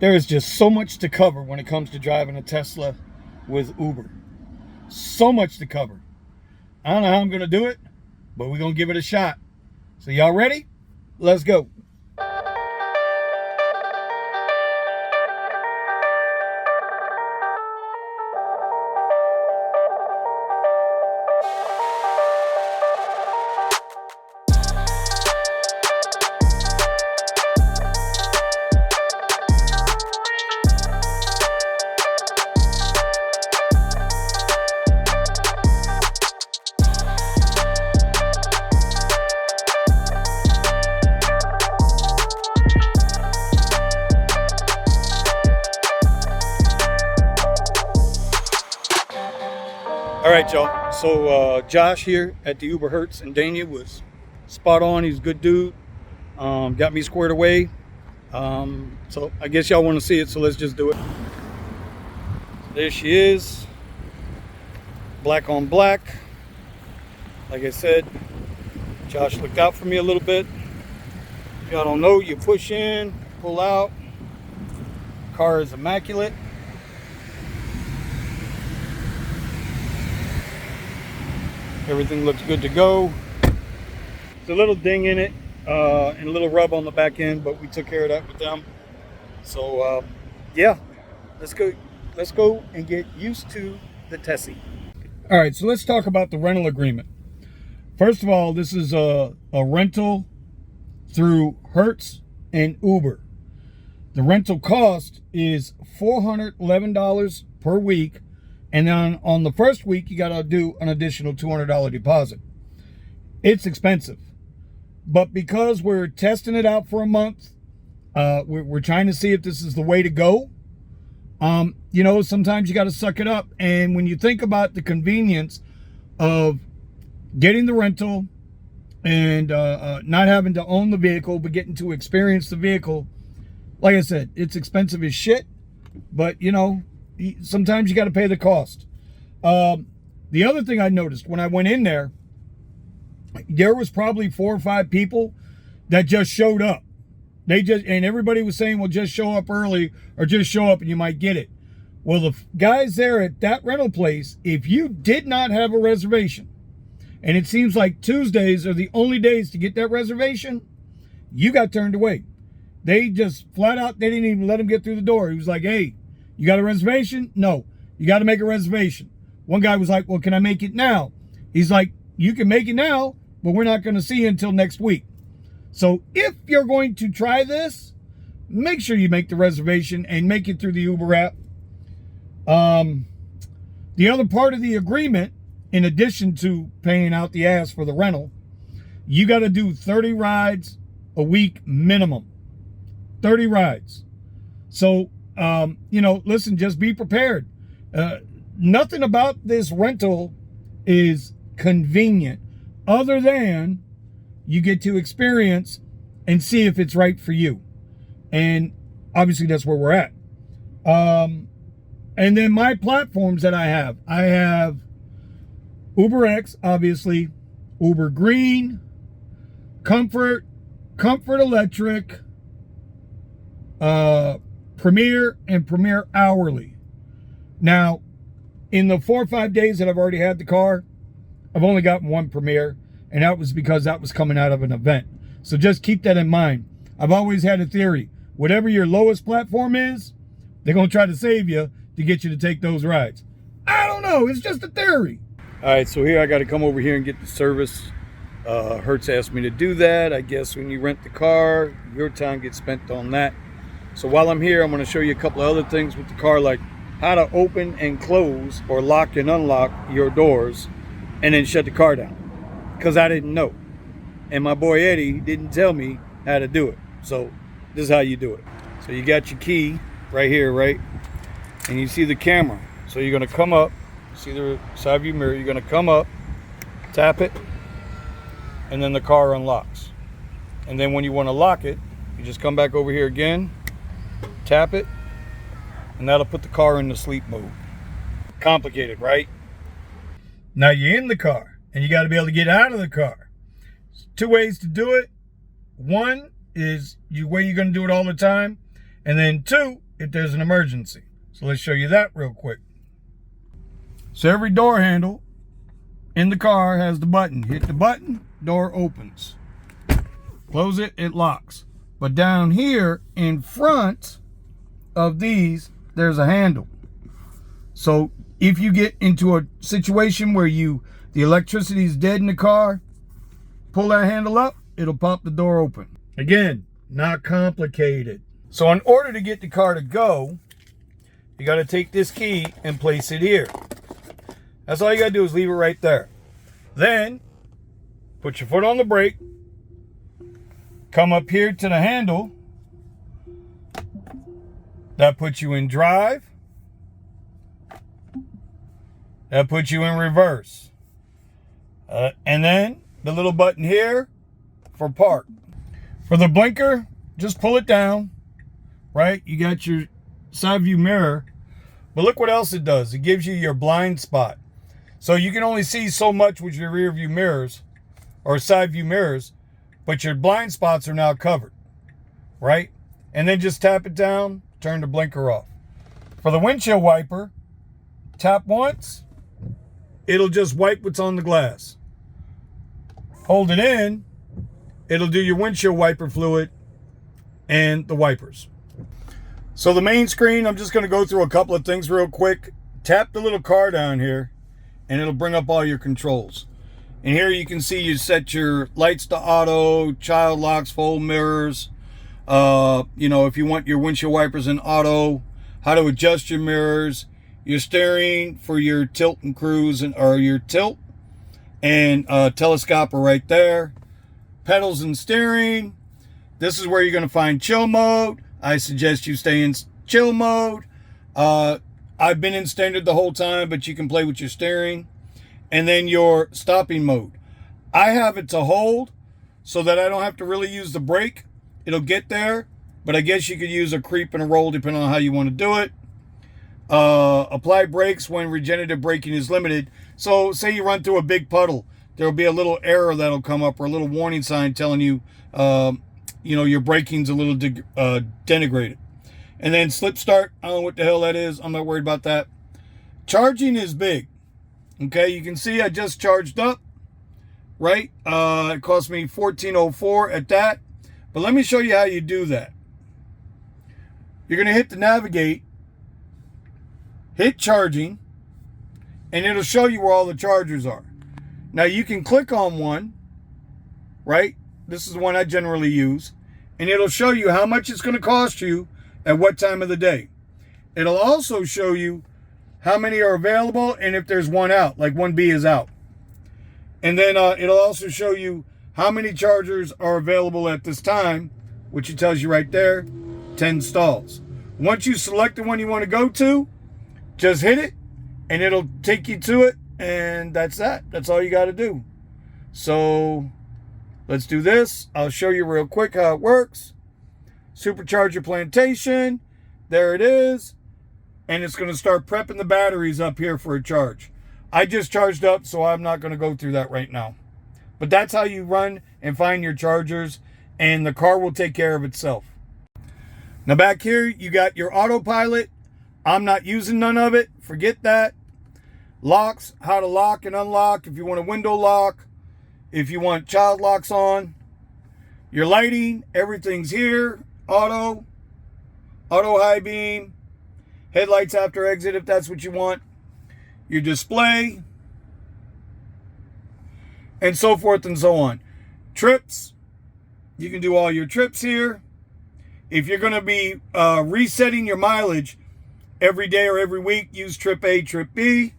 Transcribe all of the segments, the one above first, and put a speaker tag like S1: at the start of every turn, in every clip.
S1: There is just so much to cover when it comes to driving a Tesla with Uber. So much to cover. I don't know how I'm going to do it, but we're going to give it a shot. So y'all ready? Let's go. All right, y'all. So Josh here at the Uber Hertz in Dania was spot on. He's a good dude. Got me squared away. So I guess y'all want to see it, so let's just do it. There she is. Black on black. Like I said, Josh looked out for me a little bit. If y'all don't know, you push in, pull out. Car is immaculate. Everything looks good to go. There's a little ding in it and a little rub on the back end, but we took care of that with them. So yeah, let's go and get used to the Tessie. All right, so let's talk about the rental agreement. First of all, this is a rental through Hertz and Uber. The rental cost is $411 per week. And then on the first week, you got to do an additional $200 deposit. It's expensive. But because we're testing it out for a month, we're trying to see if this is the way to go. You know, sometimes you got to suck it up. And when you think about the convenience of getting the rental and not having to own the vehicle, but getting to experience the vehicle, like I said, it's expensive as shit. But, you know, sometimes you got to pay the cost. The other thing I noticed when I went in there was probably 4 or 5 people that just showed up. And everybody was saying, well, just show up early or just show up and you might get it. Well, the guys there at that rental place, if you did not have a reservation, and it seems like Tuesdays are the only days to get that reservation, you got turned away. They just flat out, they didn't even let him get through the door. He was like, hey, you got a reservation? No, you got to make a reservation. One guy was like, well, can I make it now? He's like, you can make it now, but we're not going to see you until next week. So if you're going to try this, make sure you make the reservation and make it through the Uber app. The other part of the agreement, in addition to paying out the ass for the rental, you got to do 30 rides a week minimum. 30 rides. So, you know, listen, just be prepared. Nothing about this rental is convenient other than you get to experience and see if it's right for you. And obviously that's where we're at. And then my platforms that I have UberX, obviously, Uber Green, Comfort Electric, Premier, and Premier Hourly. Now, in the 4 or 5 days that I've already had the car, I've only gotten one Premier, and that was because that was coming out of an event. So just keep that in mind. I've always had a theory. Whatever your lowest platform is, they're going to try to save you to get you to take those rides. I don't know. It's just a theory. All right, so here I got to come over here and get the service. Hertz asked me to do that. I guess when you rent the car, your time gets spent on that. So while I'm here, I'm going to show you a couple of other things with the car, like how to open and close or lock and unlock your doors and then shut the car down, because I didn't know. And my boy Eddie didn't tell me how to do it. So this is how you do it. So you got your key right here, right? And you see the camera. So you're going to come up, see the side view mirror, you're going to come up, tap it, and then the car unlocks. And then when you want to lock it, you just come back over here again, tap it, and that'll put the car into sleep mode. Complicated, right? Now you're in the car and you got to be able to get out of the car. There's 2 ways to do it. One is the way you're going to do it all the time. And then 2 if there's an emergency. So let's show you that real quick. So every door handle in the car has the button. Hit the button, door opens. Close it, it locks. But down here in front of these, there's a handle. So if you get into a situation where the electricity is dead in the car, pull that handle up, it'll pop the door open. Again, not complicated. So in order to get the car to go, you got to take this key and place it here. That's all you got to do is leave it right there. Then put your foot on the brake, come up here to the handle. That puts you in drive. That puts you in reverse. And then the little button here for park. For the blinker, just pull it down, right? You got your side view mirror. But look what else it does. It gives you your blind spot. So you can only see so much with your rear view mirrors or side view mirrors, but your blind spots are now covered, right? And then just tap it down, turn the blinker off. For the windshield wiper, tap once, it'll just wipe what's on the glass. Hold it in, it'll do your windshield wiper fluid and the wipers. So the main screen, I'm just going to go through a couple of things real quick. Tap the little car down here and it'll bring up all your controls. And here you can see you set your lights to auto, child locks, fold mirrors. You know, if you want your windshield wipers in auto, how to adjust your mirrors, your steering for your tilt and cruise, or your tilt, and telescope are right there. Pedals and steering. This is where you're going to find chill mode. I suggest you stay in chill mode. I've been in standard the whole time, but you can play with your steering. And then your stopping mode. I have it to hold so that I don't have to really use the brake. It'll get there, but I guess you could use a creep and a roll depending on how you want to do it. Apply brakes when regenerative braking is limited. So say you run through a big puddle, there'll be a little error that'll come up or a little warning sign telling you, you know, your braking's a little denigrated. And then slip start, I don't know what the hell that is. I'm not worried about that. Charging is big. Okay, you can see I just charged up, right? It cost me $14.04 at that. But let me show you how you do that. You're going to hit the navigate, hit charging, and it'll show you where all the chargers are. Now you can click on one, right? This is the one I generally use. And it'll show you how much it's going to cost you at what time of the day. It'll also show you how many are available and if there's one out, like 1B is out. And then it'll also show you how many chargers are available at this time, which it tells you right there, 10 stalls. Once you select the one you want to go to, just hit it and it'll take you to it, and that's that. That's all you got to do. So let's do this. I'll show you real quick how it works. Supercharger plantation, there it is. And it's going to start prepping the batteries up here for a charge. I just charged up, so I'm not going to go through that right now. But that's how you run and find your chargers, and the car will take care of itself. Now back here, you got your autopilot. I'm not using none of it. Forget that. Locks, how to lock and unlock. If you want a window lock, if you want child locks on. Your lighting, everything's here. Auto high beam. Headlights after exit if that's what you want. Your display. And so forth and so on. Trips. You can do all your trips here. If you're going to be resetting your mileage every day or every week, use trip A, trip B.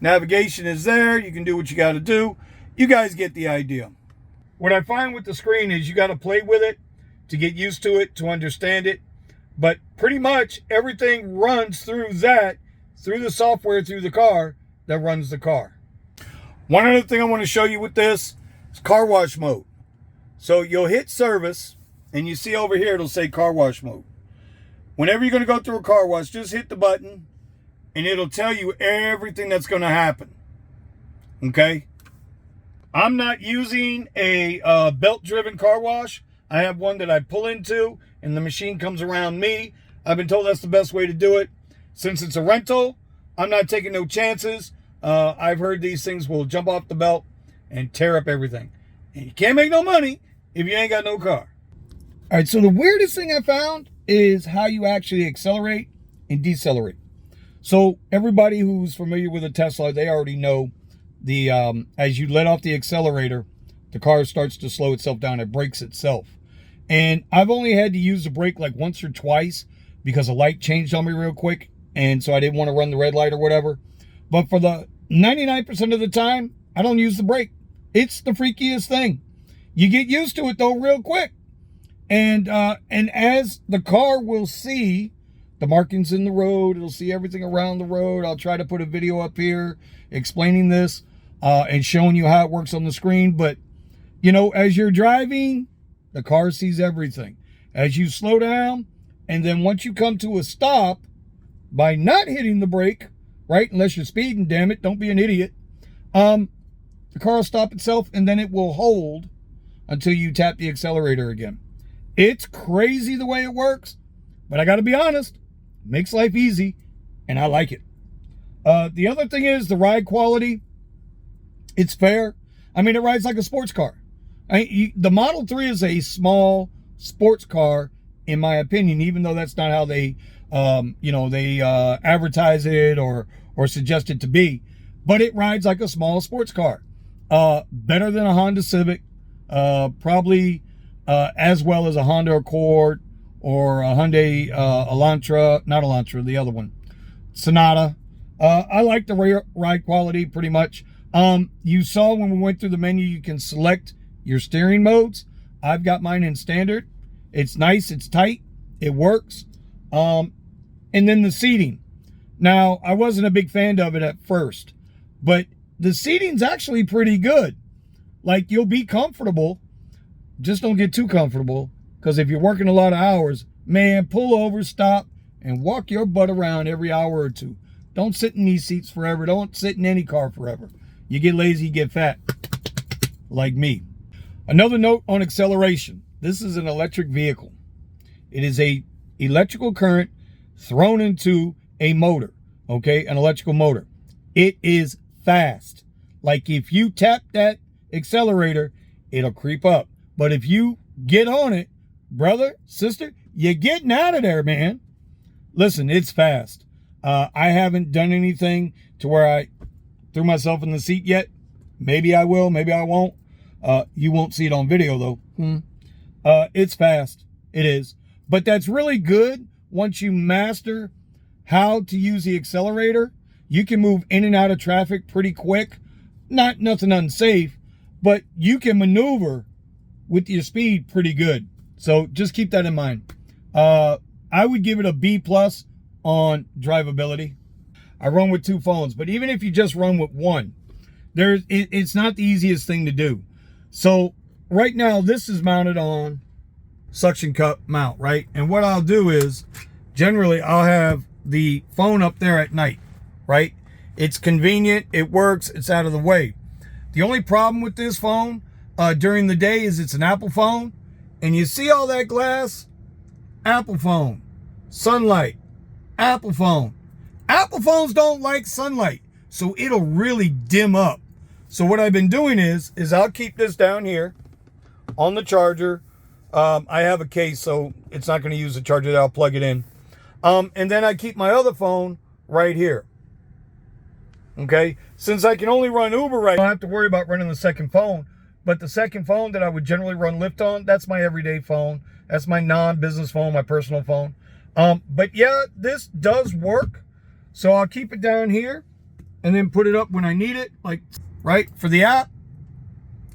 S1: Navigation is there. You can do what you got to do. You guys get the idea. What I find with the screen is you got to play with it to get used to it, to understand it. But pretty much everything runs through that, through the software, through the car that runs the car. One other thing I want to show you with this is car wash mode. So you'll hit service, and you see over here it'll say car wash mode. Whenever you're going to go through a car wash, just hit the button, and it'll tell you everything that's going to happen. Okay? I'm not using a belt-driven car wash. I have one that I pull into, and the machine comes around me. I've been told that's the best way to do it. Since it's a rental, I'm not taking no chances. I've heard these things will jump off the belt and tear up everything. And you can't make no money if you ain't got no car. All right, so the weirdest thing I found is how you actually accelerate and decelerate. So everybody who's familiar with a Tesla, they already know the as you let off the accelerator, the car starts to slow itself down. It brakes itself. And I've only had to use the brake like once or twice because a light changed on me real quick. And so I didn't want to run the red light or whatever. But for the 99% of the time, I don't use the brake. It's the freakiest thing. You get used to it though real quick. And as the car will see the markings in the road, it'll see everything around the road. I'll try to put a video up here explaining this and showing you how it works on the screen. But, you know, as you're driving, the car sees everything. As you slow down, and then once you come to a stop, by not hitting the brake, right, unless you're speeding, damn it, don't be an idiot, the car will stop itself, and then it will hold until you tap the accelerator again. It's crazy the way it works, but I got to be honest, it makes life easy, and I like it. The other thing is the ride quality. It's fair. I mean, it rides like a sports car. The Model 3 is a small sports car, in my opinion, even though that's not how they, advertise it or suggest it to be. But it rides like a small sports car. Better than a Honda Civic, probably as well as a Honda Accord or a Hyundai Elantra, not Elantra, the other one, Sonata. I like the ride quality pretty much. You saw when we went through the menu, you can select your steering modes. I've got mine in standard. It's nice, it's tight, it works. And then the seating. Now, I wasn't a big fan of it at first, but the seating's actually pretty good. Like, you'll be comfortable, just don't get too comfortable, because if you're working a lot of hours, man, pull over, stop, and walk your butt around every hour or two. Don't sit in these seats forever. Don't sit in any car forever. You get lazy, you get fat, like me. Another note on acceleration. This is an electric vehicle. It is a electrical current thrown into a motor, okay, an electrical motor. It is fast. Like if you tap that accelerator, it'll creep up. But if you get on it, brother, sister, you're getting out of there, man. Listen, it's fast. I haven't done anything to where I threw myself in the seat yet. Maybe I will, maybe I won't. You won't see it on video though. It's fast. It is. But that's really good once you master how to use the accelerator. You can move in and out of traffic pretty quick. Nothing unsafe, but you can maneuver with your speed pretty good. So just keep that in mind. I would give it a B+ on drivability. I run with 2 phones, but even if you just run with one, it's not the easiest thing to do. So right now, this is mounted on suction cup mount, right? And what I'll do is, generally, I'll have the phone up there at night, right? It's convenient, it works, it's out of the way. The only problem with this phone during the day is it's an Apple phone, and you see all that glass? Apple phone, sunlight, Apple phone. Apple phones don't like sunlight, so it'll really dim up. So what I've been doing is I'll keep this down here on the charger. I have a case, so it's not going to use the charger. I'll plug it in. And then I keep my other phone right here. Okay? Since I can only run Uber right now, I don't have to worry about running the second phone. But the second phone that I would generally run Lyft on, that's my everyday phone. That's my non-business phone, my personal phone. But yeah, this does work. So I'll keep it down here and then put it up when I need it, like, right, for the app.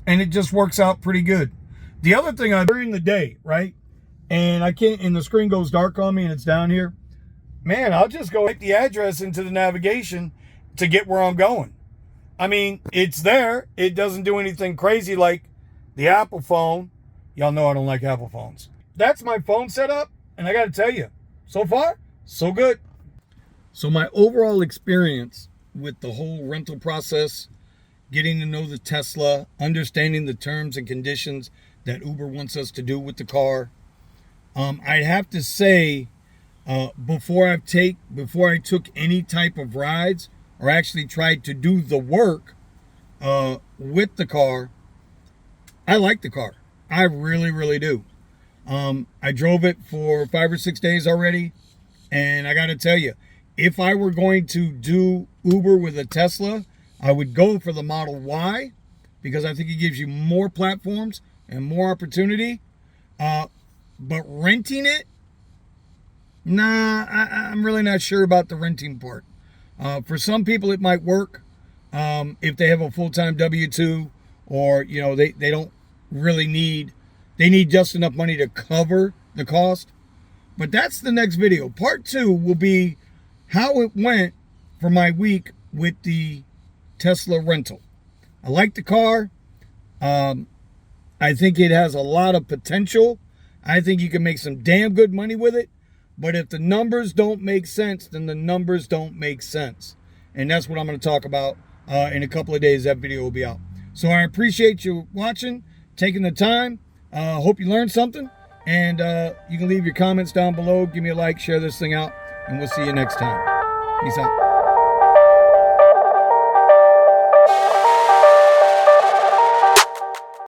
S1: And it just works out pretty good. The other thing, during the day, right, and I can't, and the screen goes dark on me and it's down here, man, I'll just go type the address into the navigation to get where I'm going. I mean, it's there. It doesn't do anything crazy like the Apple phone. Y'all know I don't like Apple phones. That's my phone setup, and I got to tell you, so far, so good. So my overall experience with the whole rental process, getting to know the Tesla, understanding the terms and conditions that Uber wants us to do with the car, I'd have to say before I took any type of rides or actually tried to do the work with the car, I like the car. I really, really do. I drove it for 5 or 6 days already, and I got to tell you, if I were going to do Uber with a Tesla, I would go for the Model Y, because I think it gives you more platforms and more opportunity. But renting it, nah, I'm really not sure about the renting part. For some people, it might work if they have a full-time W-2, or they don't really need, they need just enough money to cover the cost. But that's the next video. Part 2 will be how it went for my week with the Tesla rental. I like the car. I think it has a lot of potential. I think you can make some damn good money with it. But if the numbers don't make sense, then the numbers don't make sense. And that's what I'm going to talk about in a couple of days. That video will be out. So I appreciate you watching, taking the time. Hope you learned something. And you can leave your comments down below. Give me a like, share this thing out. And we'll see you next time. Peace out.